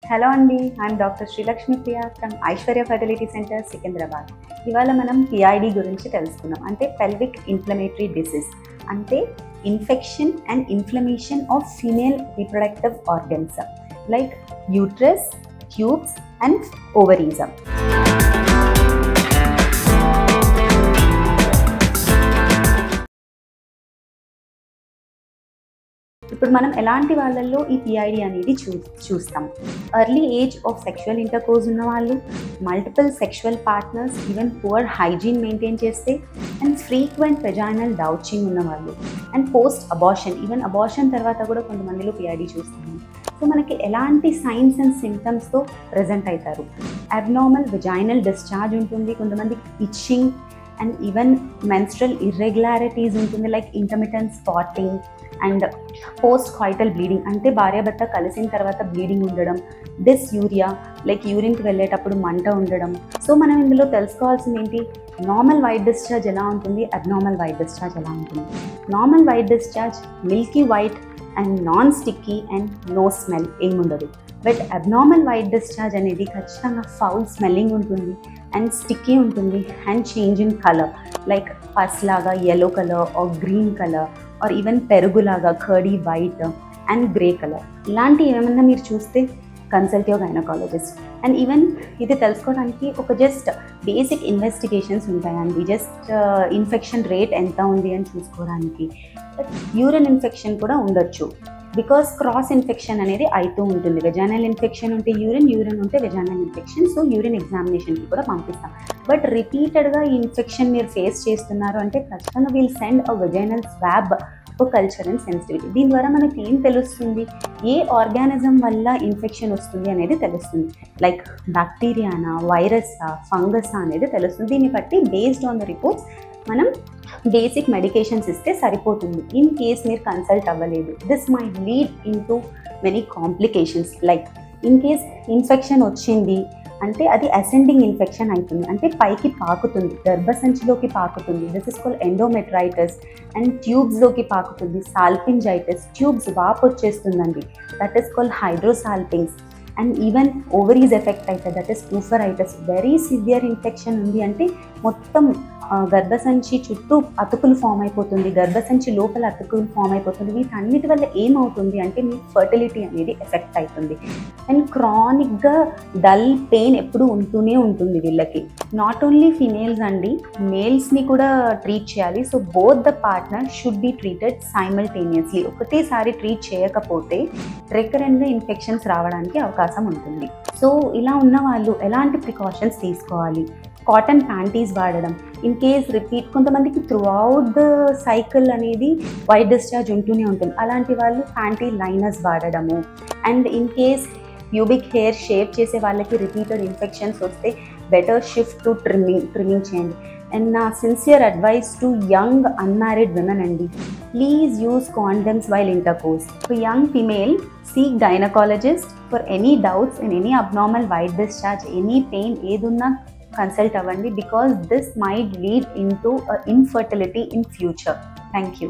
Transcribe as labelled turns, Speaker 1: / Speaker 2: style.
Speaker 1: Hello అండి, I'm doctor Srilakshmi Priya from Aishwarya fertility centre Secunderabad. ఇవాళ మనం పిఐడి గురించి తెలుసుకున్నాం. అంటే పెల్విక్ ఇన్ఫ్లమేటరీ డిసీజ్, అంటే infection and inflammation of female reproductive organs like uterus, tubes and ovaries. ఇప్పుడు మనం ఎలాంటి వాళ్ళల్లో ఈ పిఐడి అనేది చూస్తాం. Early age of sexual intercourse ఉన్న వాళ్ళు, multiple sexual partners, even poor hygiene maintain చేస్తే, అండ్ ఫ్రీక్వెంట్ వెజైనల్ డౌచింగ్ ఉన్న వాళ్ళు, and post abortion, even abortion తర్వాత కూడా కొంతమందిలో పిఐడి చూస్తాము. సో మనకి ఎలాంటి సైన్స్ అండ్ సిమ్టమ్స్తో ప్రజెంట్ అవుతారు? అబ్నార్మల్ వెజైనల్ డిశ్చార్జ్ ఉంటుంది, కొంతమంది itching and even menstrual irregularities ఉంటుంది, like intermittent spotting and post coital bleeding, అంటే భార్యాభర్త కలిసిన తర్వాత బ్లీడింగ్ ఉండడం, డిస్యూరియా లైక్ యూరిన్కి వెళ్ళేటప్పుడు మంట ఉండడం. సో మనం ఇందులో తెలుసుకోవాల్సింది ఏంటి? నార్మల్ వైట్ డిశ్చార్జ్ ఎలా ఉంటుంది, అబ్నార్మల్ వైట్ డిశ్చార్జ్ ఎలా ఉంటుంది. Normal white discharge milky white and non sticky and no smell ఏముండదు. బట్ అబ్నార్మల్ వైట్ డిశ్చార్జ్ అనేది ఖచ్చితంగా ఫౌల్ స్మెల్లింగ్ ఉంటుంది అండ్ స్టిక్కీ ఉంటుంది and change in colour, like pus లాగా yellow colour or green colour or even పెరుగులాగా curdy white and grey colour. ఇలాంటివి ఏమన్నా మీరు చూస్తే consult your gynaecologist. And even ఇది తెలుసుకోవడానికి ఒక జస్ట్ బేసిక్ ఇన్వెస్టిగేషన్స్ ఉంటాయండి. జస్ట్ ఇన్ఫెక్షన్ రేట్ ఎంత ఉంది అని చూసుకోవడానికి. యూరిన్ ఇన్ఫెక్షన్ కూడా ఉండొచ్చు, బికాస్ క్రాస్ ఇన్ఫెక్షన్ అనేది అవుతూ ఉంటుంది. వెజైనల్ ఇన్ఫెక్షన్ ఉంటే యూరిన్, యూరిన్ ఉంటే వెజైనల్ ఇన్ఫెక్షన్. సో యూరిన్ ఎగ్జామినేషన్కి కూడా పంపిస్తాం. బట్ రిపీటెడ్గా ఈ ఇన్ఫెక్షన్ మీరు ఫేస్ చేస్తున్నారు అంటే ఖచ్చితంగా wheel send a vaginal swab for culture and sensitivity. దీని ద్వారా మనకి ఏం తెలుస్తుంది? ఏ ఆర్గానిజం వల్ల ఇన్ఫెక్షన్ వస్తుంది అనేది తెలుస్తుంది. లైక్ బ్యాక్టీరియానా, వైరస్సా, ఫంగసా అనేది తెలుస్తుంది. దీన్ని బట్టి బేస్డ్ ఆన్ ద రిపోర్ట్స్ మనం బేసిక్ మెడికేషన్స్ ఇస్తే సరిపోతుంది. ఇన్ కేస్ మీరు కన్సల్ట్ అవ్వలేదు, this might lead in to many complications. Like in case infection వచ్చింది అంటే అది అసెండింగ్ ఇన్ఫెక్షన్ అవుతుంది, అంటే పైకి పాకుతుంది, గర్భసంచిలోకి పాకుతుంది. This is called endometritis. And ట్యూబ్స్లోకి పాకుతుంది, సాల్పింజైటిస్, ట్యూబ్స్ వాపు వచ్చేస్తుందండి, that is called hydrosalpinx. And even ovaries effect అవుతుంది, that is oophoritis. Very severe infection ఉంది అంటే మొత్తం గర్భసంచి చుట్టూ అతుకులు ఫామ్ అయిపోతుంది, గర్భసంచి లోపల అతుకులు ఫామ్ అయిపోతుంది. వీటన్నిటి వల్ల ఏమవుతుంది అంటే మీ ఫర్టిలిటీ అనేది ఎఫెక్ట్ అవుతుంది. అండ్ క్రానిక్గా డల్ పెయిన్ ఎప్పుడు ఉంటూనే ఉంటుంది వీళ్ళకి. నాట్ ఓన్లీ ఫీమేల్స్ అండి, మేల్స్ని కూడా ట్రీట్ చేయాలి. So both the partner should be treated simultaneously. ఒకటేసారి ట్రీట్ చేయకపోతే రికరెంట్గా ఇన్ఫెక్షన్స్ రావడానికి అవకాశం ఉంటుంది. సో ఇలా ఉన్న వాళ్ళు ఎలాంటి ప్రికాషన్స్ తీసుకోవాలి? కాటన్ ప్యాంటీస్ వాడడం. ఇన్ కేస్ రిపీట్, కొంతమందికి త్రూ అవుట్ ద సైకిల్ అనేది వైట్ డిశ్చార్జ్ ఉంటూనే ఉంటుంది, అలాంటి వాళ్ళు ప్యాంటీ లైనర్స్ వాడడము. And in case pubic hair shave చేసే వాళ్ళకి రిపీటెడ్ ఇన్ఫెక్షన్స్ వస్తే బెటర్ షిఫ్ట్ టు ట్రిమ్మింగ్ చేయండి. అండ్ నా sincere advice to young unmarried women అండి, please use condoms while intercourse. For young female, seek gynecologist for any doubts in any abnormal white discharge, any pain ఏదున్నా consult అవ్వండి, because this might lead into infertility in future. Thank you.